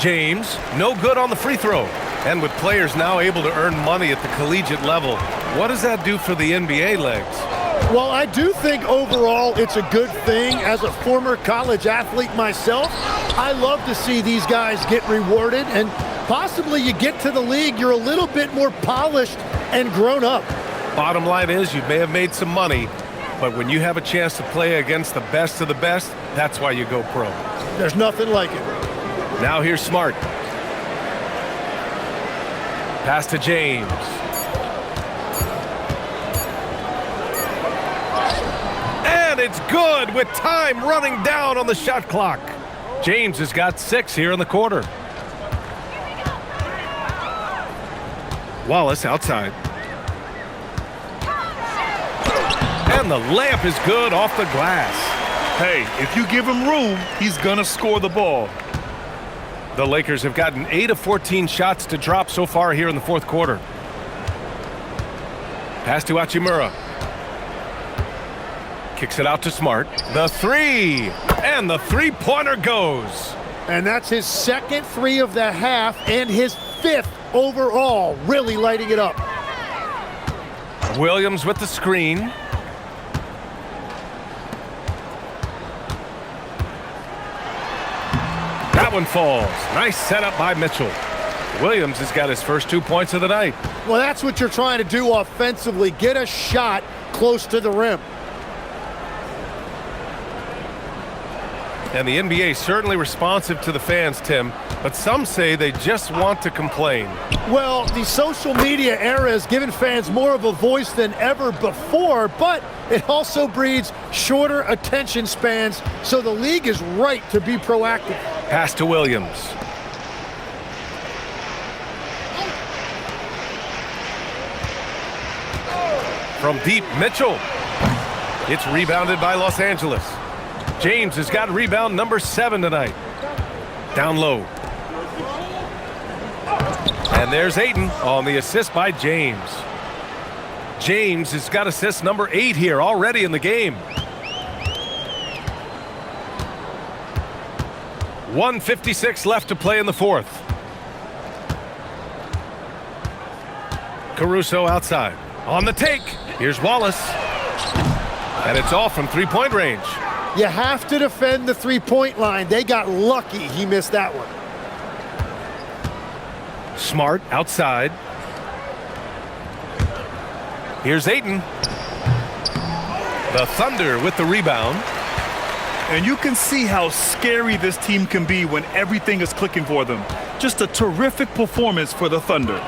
James, no good on the free throw. And with players now able to earn money at the collegiate level, what does that do for the NBA legs? Well, I do think overall it's a good thing. As a former college athlete myself, I love to see these guys get rewarded, and possibly you get to the league, you're a little bit more polished and grown up. Bottom line is you may have made some money, but when you have a chance to play against the best of the best, that's why you go pro. There's nothing like it. Now here's Smart. Pass to James. And it's good with time running down on the shot clock. James has got 6 here in the quarter. Wallace outside. And the layup is good off the glass. Hey, if you give him room, he's gonna score the ball. The Lakers have gotten 8 of 14 shots to drop so far here in the fourth quarter. Pass to Hachimura. Kicks it out to Smart. The three! And the three-pointer goes. And that's his second 3 of the half and his 5th overall, really lighting it up. Williams with the screen. That one falls. Nice setup by Mitchell. Williams has got his first 2 points of the night. Well, that's what you're trying to do offensively. Get a shot close to the rim. And the NBA certainly responsive to the fans, Tim, but some say they just want to complain. Well, the social media era has given fans more of a voice than ever before, but it also breeds shorter attention spans, so the league is right to be proactive. Pass to Williams. From deep, Mitchell. It's rebounded by Los Angeles. James has got rebound number 7 tonight. Down low. And there's Ayton on the assist by James. James has got assist number 8 here already in the game. 1:56 left to play in the fourth. Caruso outside. On the take. Here's Wallace. And it's off from three-point range. You have to defend the three-point line. They got lucky he missed that one. Smart outside. Here's Ayton. The Thunder with the rebound. And you can see how scary this team can be when everything is clicking for them. Just a terrific performance for the Thunder.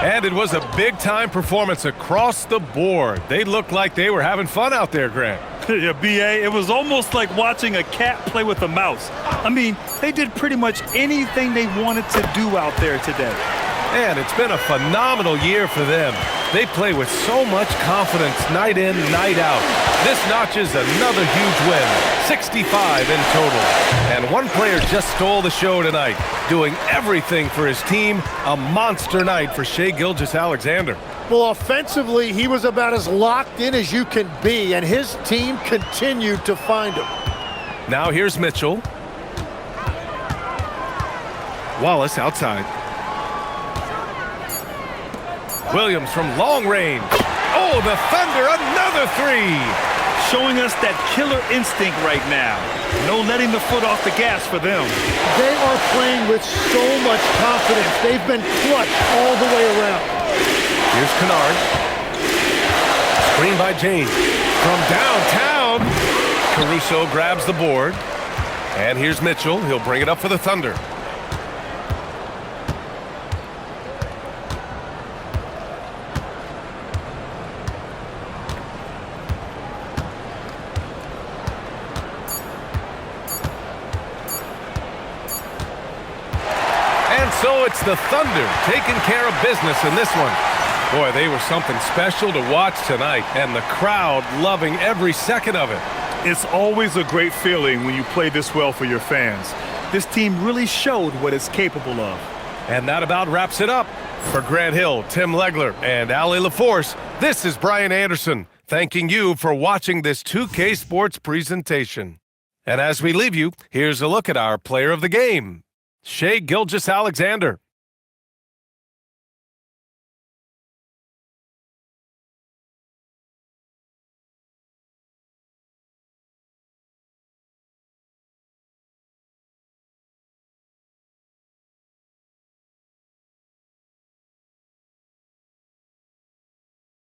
And it was a big-time performance across the board. They looked like they were having fun out there, Grant. Yeah, B.A., it was almost like watching a cat play with a mouse. I mean, they did pretty much anything they wanted to do out there today. And it's been a phenomenal year for them. They play with so much confidence night in, night out. This notches another huge win, 65 in total. And one player just stole the show tonight, doing everything for his team. A monster night for Shai Gilgeous-Alexander. Well, offensively, he was about as locked in as you can be, and his team continued to find him. Now here's Mitchell. Wallace outside. Williams from long range. Oh, the Thunder, another three. Showing us that killer instinct right now. No letting the foot off the gas for them. They are playing with so much confidence. They've been clutch all the way around. Here's Kennard. Screen by James. From downtown, Caruso grabs the board. And here's Mitchell. He'll bring it up for the Thunder. So it's the Thunder taking care of business in this one. Boy, they were something special to watch tonight, and the crowd loving every second of it. It's always a great feeling when you play this well for your fans. This team really showed what it's capable of. And that about wraps it up. For Grant Hill, Tim Legler, and Allie LaForce, this is Brian Anderson, thanking you for watching this 2K Sports presentation. And as we leave you, here's a look at our player of the game. Shai Gilgeous-Alexander.